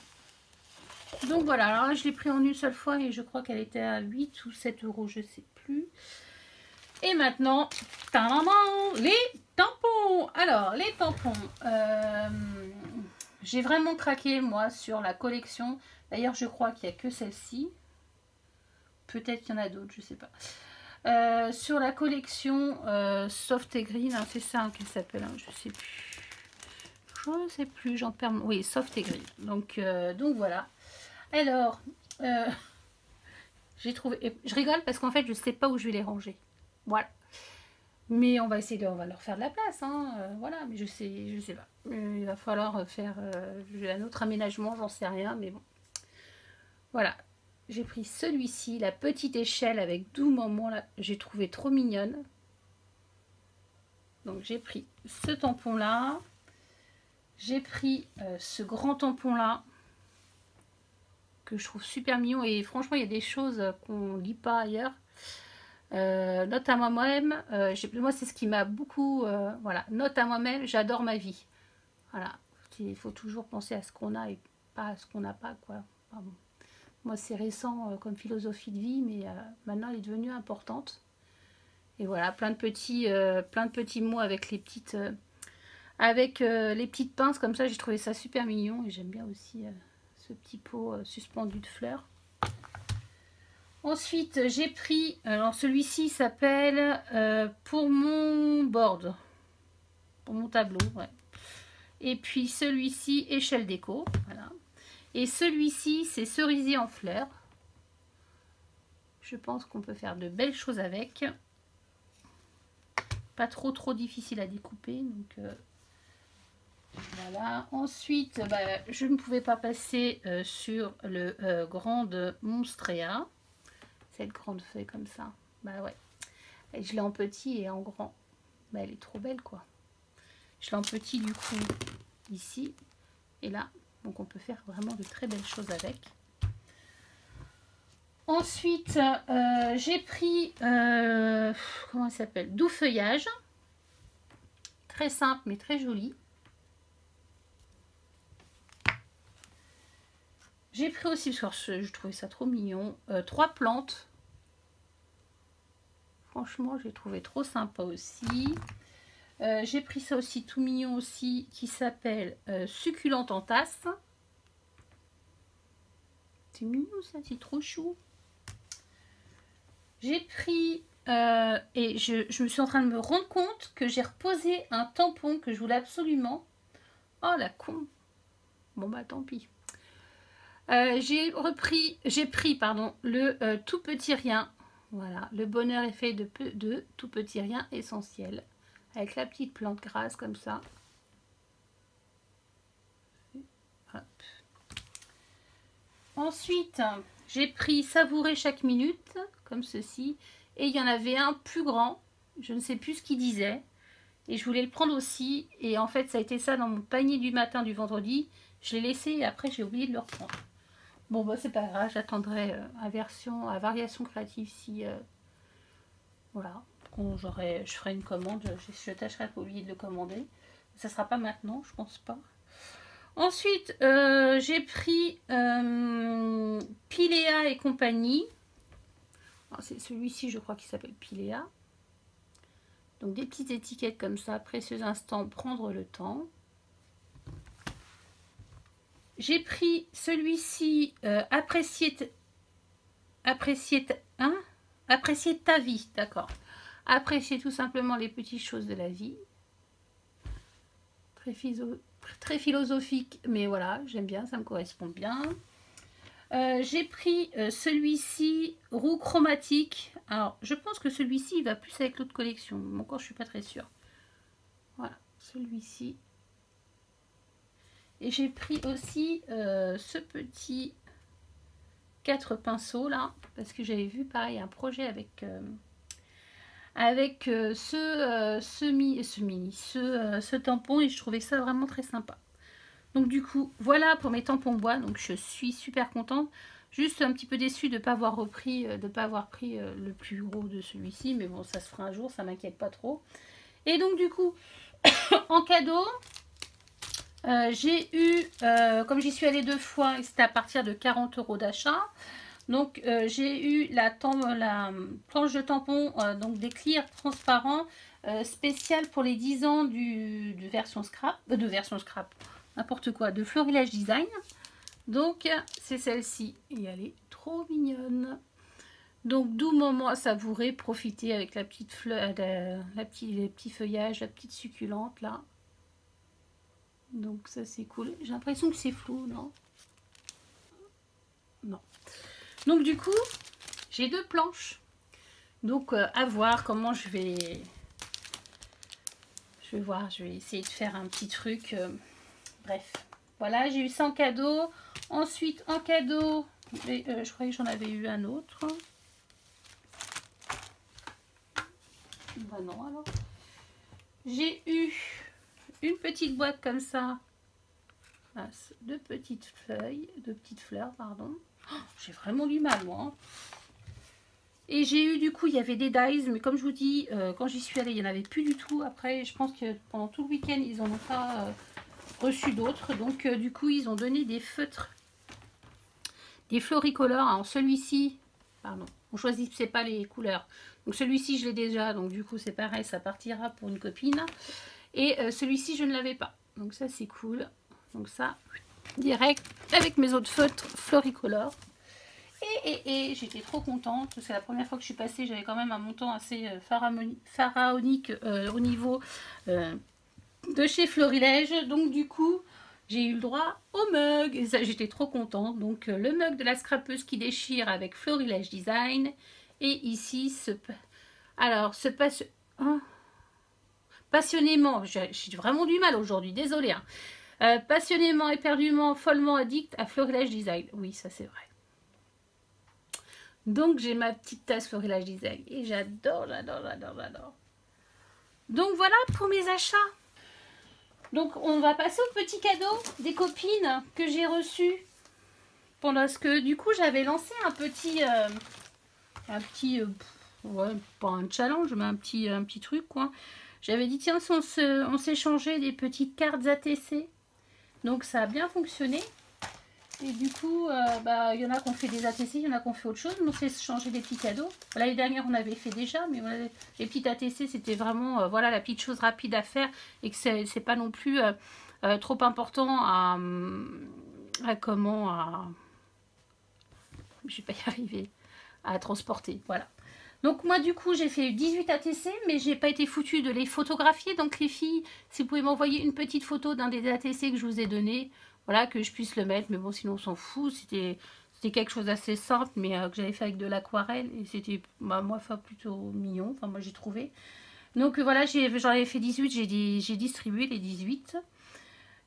Donc voilà, alors là je l'ai pris en une seule fois et je crois qu'elle était à 8 ou 7 euros, je sais plus. Et maintenant, les tampons. Alors, les tampons. J'ai vraiment craqué, moi, sur la collection. D'ailleurs, je crois qu'il n'y a que celle-ci. Peut-être qu'il y en a d'autres, je ne sais pas. Sur la collection Soft et Green, hein, c'est ça hein, qu'elle s'appelle, hein, je ne sais plus, j'en perds. Oui, Soft et Green. Donc voilà. Alors, j'ai trouvé. Je rigole parce qu'en fait, je ne sais pas où je vais les ranger. Voilà. Mais on va essayer on va leur faire de la place. Hein. Voilà, mais je sais pas. Il va falloir faire un autre aménagement, j'en sais rien, mais bon. Voilà. J'ai pris celui-ci, la petite échelle avec 12 moments là. J'ai trouvé trop mignonne. Donc j'ai pris ce tampon là. J'ai pris ce grand tampon là. Que je trouve super mignon. Et franchement, il y a des choses qu'on lit pas ailleurs. Note à moi-même, moi c'est ce qui m'a beaucoup, voilà, note à moi-même, j'adore ma vie. Voilà, il faut toujours penser à ce qu'on a et pas à ce qu'on n'a pas, quoi. Enfin, bon. Moi c'est récent comme philosophie de vie, mais maintenant elle est devenue importante. Et voilà, plein de petits mots avec les petites, les petites pinces comme ça, j'ai trouvé ça super mignon et j'aime bien aussi ce petit pot suspendu de fleurs. Ensuite, j'ai pris, alors celui-ci s'appelle pour mon board, pour mon tableau, ouais. Et puis celui-ci, échelle déco, voilà. Et celui-ci, c'est cerisier en fleurs. Je pense qu'on peut faire de belles choses avec. Pas trop difficile à découper, donc voilà. Ensuite, je ne pouvais pas passer sur le Grande Monstrea. cette grande feuille comme ça. Bah ouais. Et je l'ai en petit et en grand. Bah elle est trop belle quoi. Je l'ai en petit du coup ici et là. Donc on peut faire vraiment de très belles choses avec. Ensuite, j'ai pris, comment ça s'appelle, Doux Feuillage. Très simple mais très joli. J'ai pris aussi, parce que je trouvais ça trop mignon, 3 plantes. Franchement, j'ai trouvé trop sympa aussi. J'ai pris ça aussi tout mignon aussi, qui s'appelle Succulente en tasse. C'est mignon ça, c'est trop chou. J'ai pris, et je me suis en train de me rendre compte que j'ai reposé un tampon que je voulais absolument. Oh la con. Bon bah tant pis. J'ai pris pardon, le tout petit rien. Voilà, le bonheur est fait de tout petit rien essentiel. Avec la petite plante grasse comme ça. Hop. Ensuite, j'ai pris savourer chaque minute, comme ceci. Et il y en avait un plus grand. Je ne sais plus ce qu'il disait. Et je voulais le prendre aussi. Et en fait, ça a été ça dans mon panier du matin du vendredi. Je l'ai laissé et après, j'ai oublié de le reprendre. Bon, bah, c'est pas grave. J'attendrai à variation créative si... voilà. Quand je ferai une commande. Je tâcherai de pas oublier de le commander. Ça sera pas maintenant, je pense pas. Ensuite, j'ai pris Pilea et compagnie. C'est celui-ci, je crois, qui s'appelle Pilea. Donc, des petites étiquettes comme ça. Précieux instant, prendre le temps. J'ai pris celui-ci, apprécier ta vie. D'accord. Apprécier tout simplement les petites choses de la vie. Très philosophique, mais voilà, j'aime bien, ça me correspond bien. J'ai pris celui-ci, roux chromatique. Alors, je pense que celui-ci, il va plus avec l'autre collection. Mais encore, je suis pas très sûre. Voilà, celui-ci. Et j'ai pris aussi ce petit 4 pinceaux là, parce que j'avais vu pareil un projet avec ce tampon et je trouvais ça vraiment très sympa. Donc du coup, voilà pour mes tampons bois. Donc je suis super contente. Juste un petit peu déçue de ne pas avoir pris le plus gros de celui-ci. Mais bon, ça se fera un jour, ça m'inquiète pas trop. Et donc du coup, en cadeau, j'ai eu, comme j'y suis allée 2 fois, et c'était à partir de 40 € d'achat. Donc j'ai eu la planche de tampon, donc des clear transparents spécial pour les 10 ans de version scrap, n'importe quoi, de Florilège Design. Donc c'est celle-ci et elle est trop mignonne. Donc doux moment à savourer, profiter avec la petite fleur, les petits feuillages, la petite succulente là. Donc ça c'est cool. J'ai l'impression que c'est flou, non? Non. Donc du coup, j'ai 2 planches. Donc à voir comment je vais voir. Je vais essayer de faire un petit truc. Bref. Voilà, j'ai eu ça en cadeau. Ensuite, en cadeau, je croyais que j'en avais eu un autre. Bah non alors. J'ai eu une petite boîte comme ça. De petites fleurs, pardon. Oh, j'ai vraiment du mal moi. Hein. Et j'ai eu du coup, il y avait des dies, mais comme je vous dis, quand j'y suis allée, il n'y en avait plus du tout. Après, je pense que pendant tout le week-end, ils n'en ont pas reçu d'autres. Donc du coup, ils ont donné des feutres, des floricolores. Alors celui-ci, pardon, on choisissait pas les couleurs. Donc celui-ci, je l'ai déjà, donc du coup, c'est pareil, ça partira pour une copine. Et celui-ci, je ne l'avais pas. Donc ça, c'est cool. Donc ça, direct avec mes autres feutres floricolores. Et j'étais trop contente parce que la première fois que je suis passée, j'avais quand même un montant assez pharaonique au niveau de chez Florilège. Donc du coup, j'ai eu le droit au mug. Et ça, j'étais trop contente. Donc le mug de la scrapeuse qui déchire avec Florilège Design. Et ici, passionnément, j'ai vraiment du mal aujourd'hui, désolée. Hein. Passionnément, éperdument, follement addict à Florilège Design. Oui, ça c'est vrai. Donc j'ai ma petite tasse Florilège Design et j'adore, j'adore, j'adore, j'adore. Donc voilà pour mes achats. Donc on va passer au petit cadeau des copines que j'ai reçu. Pendant ce que du coup j'avais lancé un petit ouais, pas un challenge mais un petit truc quoi. J'avais dit tiens si on s'échangeait des petites cartes ATC. Donc ça a bien fonctionné. Et du coup, il y en a qui ont fait des ATC, il y en a qui ont fait autre chose. Mais on s'est échangé des petits cadeaux. L'année dernière, on avait fait déjà, mais les petites ATC, c'était vraiment voilà, la petite chose rapide à faire. Et que c'est pas non plus trop important je vais pas y arriver, à transporter. Voilà. Donc moi, du coup, j'ai fait 18 ATC, mais j'ai pas été foutue de les photographier. Donc les filles, si vous pouvez m'envoyer une petite photo d'un des ATC que je vous ai donné, voilà, que je puisse le mettre. Mais bon, sinon, on s'en fout. C'était quelque chose d'assez simple, mais que j'avais fait avec de l'aquarelle. Et c'était, moi, plutôt mignon. Enfin, moi, j'ai trouvé. Donc voilà, j'en avais fait 18. J'ai distribué les 18.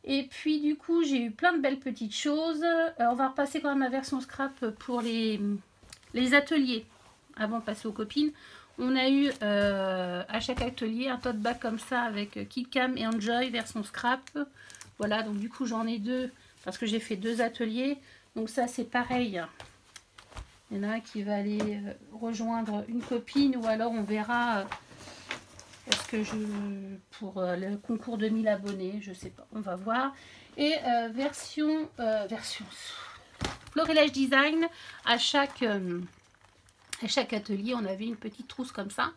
Et puis, du coup, j'ai eu plein de belles petites choses. On va repasser quand même à version scrap pour les ateliers. Avant de passer aux copines. On a eu à chaque atelier un tote bag comme ça avec KitKam et Enjoy version scrap. Voilà, donc du coup j'en ai deux parce que j'ai fait 2 ateliers. Donc ça c'est pareil. Il y en a un qui va aller rejoindre une copine ou alors on verra est-ce que pour le concours de 1000 abonnés, je sais pas, on va voir. Et version Florilège Design, à chaque atelier on avait une petite trousse comme ça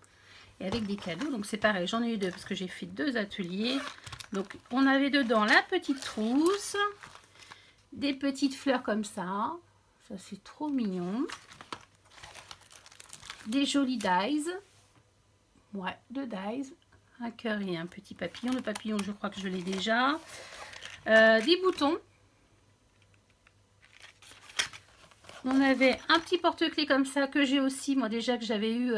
et avec des cadeaux. Donc c'est pareil, j'en ai eu 2 parce que j'ai fait 2 ateliers. Donc on avait dedans la petite trousse, des petites fleurs comme ça c'est trop mignon, des jolis dies, ouais, 2 dies, un cœur et un petit papillon. Le papillon je crois que je l'ai déjà, des boutons. On avait un petit porte-clés comme ça que j'ai aussi, moi déjà que j'avais eu,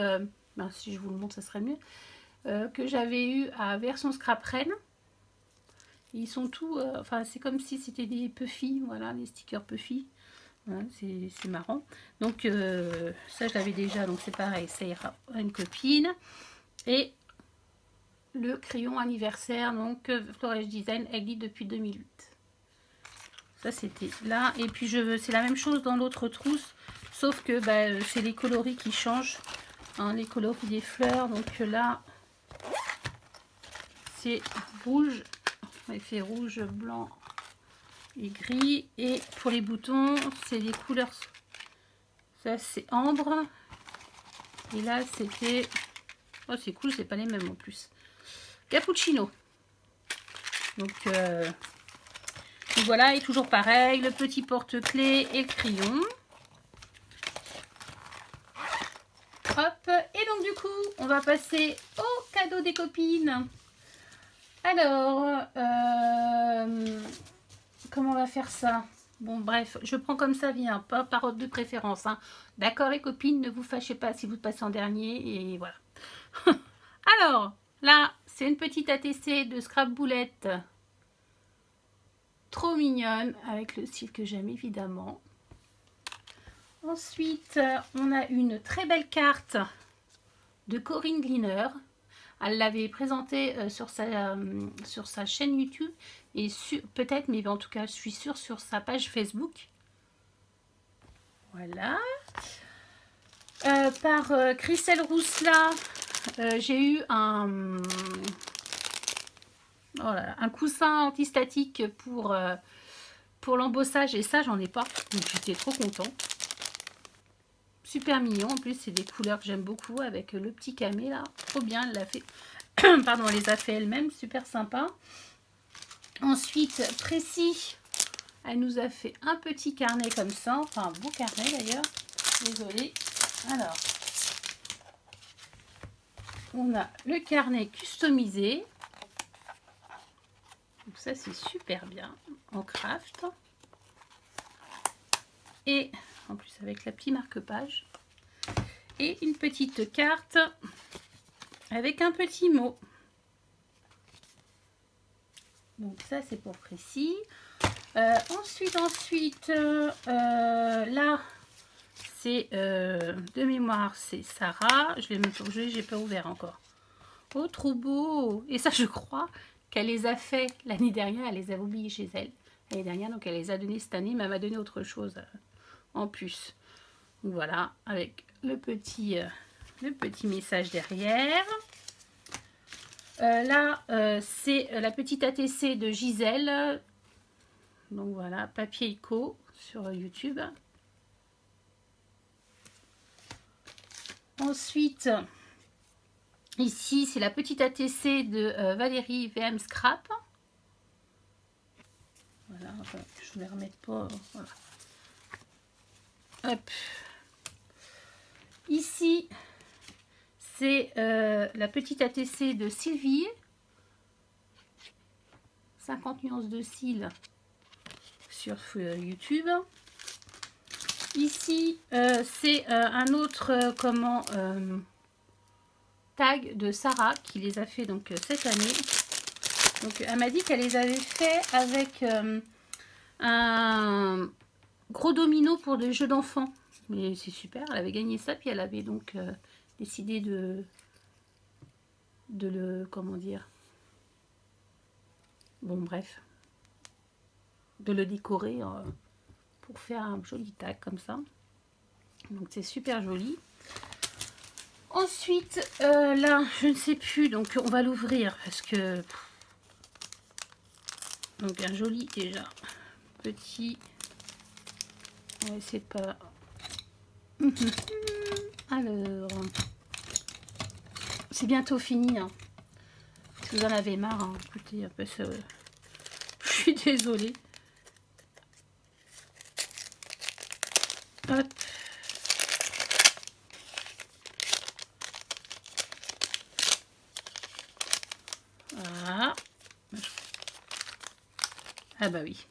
si je vous le montre ça serait mieux, que j'avais eu à version scrap Rennes. Ils sont tous, enfin c'est comme si c'était des Puffy, voilà, les stickers Puffy. Voilà, c'est marrant. Donc ça je l'avais déjà, donc c'est pareil, ça ira à une copine. Et le crayon anniversaire, donc Florilège Design existe depuis 2008. Ça c'était là. Et puis c'est la même chose dans l'autre trousse, sauf que c'est les coloris qui changent, hein, les coloris des fleurs. Donc là c'est rouge, on fait rouge, blanc et gris. Et pour les boutons c'est des couleurs, ça c'est ambre et là c'était, oh c'est cool, c'est pas les mêmes en plus, cappuccino. Donc voilà, et toujours pareil, le petit porte-clés et le crayon. Hop, et donc du coup on va passer au cadeau des copines. Alors comment on va faire ça? Bon bref, je prends comme ça vient, pas par ordre de préférence, hein. D'accord les copines, ne vous fâchez pas si vous passez en dernier, et voilà. Alors là c'est une petite ATC de scrap boulette, trop mignonne, avec le style que j'aime évidemment. Ensuite on a une très belle carte de Corinne Gleaner. Elle l'avait présentée sur sa chaîne YouTube et peut-être, mais en tout cas je suis sûre, sur sa page Facebook. Voilà. Par Christelle Rousselat, j'ai eu un coussin antistatique pour l'embossage, et ça j'en ai pas, donc j'étais trop contente. Super mignon, en plus c'est des couleurs que j'aime beaucoup avec le petit camé là, trop bien, elle l'a fait. Pardon, elle les a fait elle-même, super sympa. Ensuite, Précis, elle nous a fait un petit carnet comme ça, enfin un beau carnet d'ailleurs, désolée. Alors, on a le carnet customisé, donc ça c'est super bien, en craft. Et en plus avec la petite marque-page. Et une petite carte avec un petit mot. Donc ça c'est pour Précis. Ensuite là c'est de mémoire, c'est Sarah. Je l'ai même pas, j'ai pas ouvert encore. Oh, trop beau! Et ça, je crois qu'elle les a fait l'année dernière. Elle les a oubliés chez elle l'année dernière, donc elle les a donnés cette année, mais elle m'a donné autre chose en plus. Donc voilà, avec le petit message derrière. Là, c'est la petite ATC de Gisèle. Donc voilà, papier Ico sur YouTube. Ensuite, ici, c'est la petite ATC de Valérie VM Scrap. Voilà, je ne vais remettre pas. Voilà. Hop. Ici, c'est la petite ATC de Sylvie. 50 nuances de cils sur YouTube. Ici, c'est un autre tag de Sarah qui les a fait donc cette année. Donc elle m'a dit qu'elle les avait fait avec un gros domino pour des jeux d'enfants. Mais c'est super, elle avait gagné ça, puis elle avait donc décidé de le, comment dire, bon bref, de le décorer pour faire un joli tag comme ça. Donc c'est super joli. Ensuite, là, je ne sais plus, donc on va l'ouvrir parce que... Donc un joli déjà petit... On va essayer de pas... Alors... C'est bientôt fini, hein. Si vous en avez marre, hein. Écoutez, un peu ça... Je suis désolée. Hop. Voilà. Ah bah oui.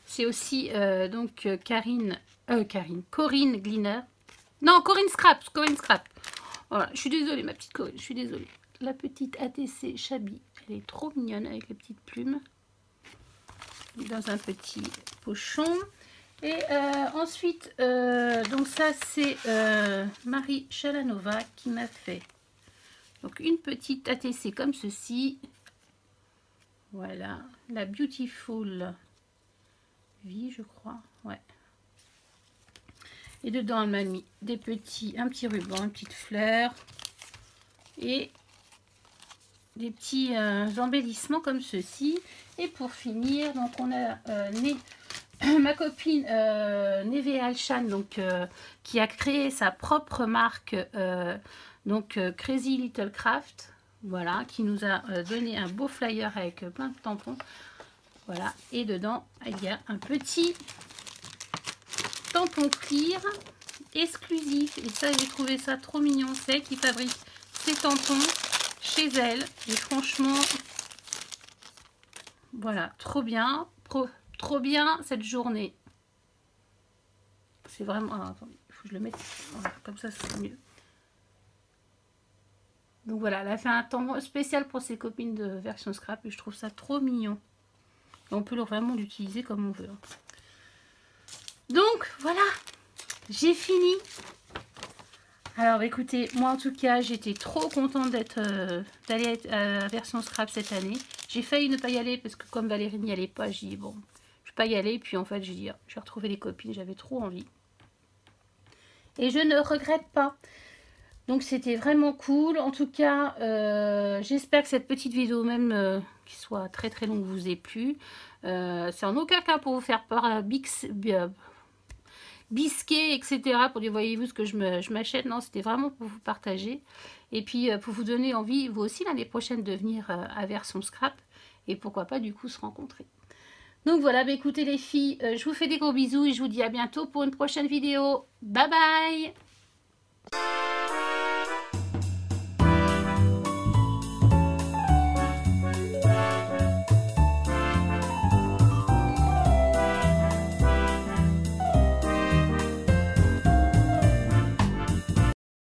C'est aussi donc Corinne Gliner. Non, Corinne Scrap. Voilà, je suis désolée ma petite Corinne, je suis désolée. La petite ATC Chabi, elle est trop mignonne avec les petites plumes. Dans un petit pochon. Et ensuite, donc ça c'est Marie Chalanova qui m'a fait donc une petite ATC comme ceci. Voilà, la Beautiful Vie, je crois. Ouais. Et dedans, elle m'a mis un petit ruban, une petite fleur et des petits embellissements comme ceci. Et pour finir, donc on a ma copine Neve Alchan, donc qui a créé sa propre marque, donc Crazy Little Craft. Voilà, qui nous a donné un beau flyer avec plein de tampons. Voilà, et dedans, il y a un petit tampon clear exclusif. Et ça, j'ai trouvé ça trop mignon. C'est elle qui fabrique ces tampons chez elle. Et franchement, voilà, trop bien. Trop bien cette journée. C'est vraiment... Ah, attendez, il faut que je le mette. Voilà, comme ça sera mieux. Donc voilà, elle a fait un tampon spécial pour ses copines de version scrap et je trouve ça trop mignon. Et on peut vraiment l'utiliser comme on veut. Donc voilà, j'ai fini. Alors écoutez, moi en tout cas, j'étais trop contente d'aller à version scrap cette année. J'ai failli ne pas y aller parce que comme Valérie n'y allait pas, j'ai dit bon, je vais pas y aller. Puis en fait, j'ai dit, je vais retrouver les copines, j'avais trop envie. Et je ne regrette pas. Donc c'était vraiment cool. En tout cas, j'espère que cette petite vidéo, même qui soit très très longue, vous ait plu. C'est en aucun cas pour vous faire peur, bisquer, etc. Pour dire, voyez-vous ce que je m'achète. Non, c'était vraiment pour vous partager. Et puis pour vous donner envie, vous aussi, l'année prochaine, de venir à Version Scrap. Et pourquoi pas, du coup, se rencontrer. Donc voilà, bah, écoutez les filles, je vous fais des gros bisous et je vous dis à bientôt pour une prochaine vidéo. Bye bye!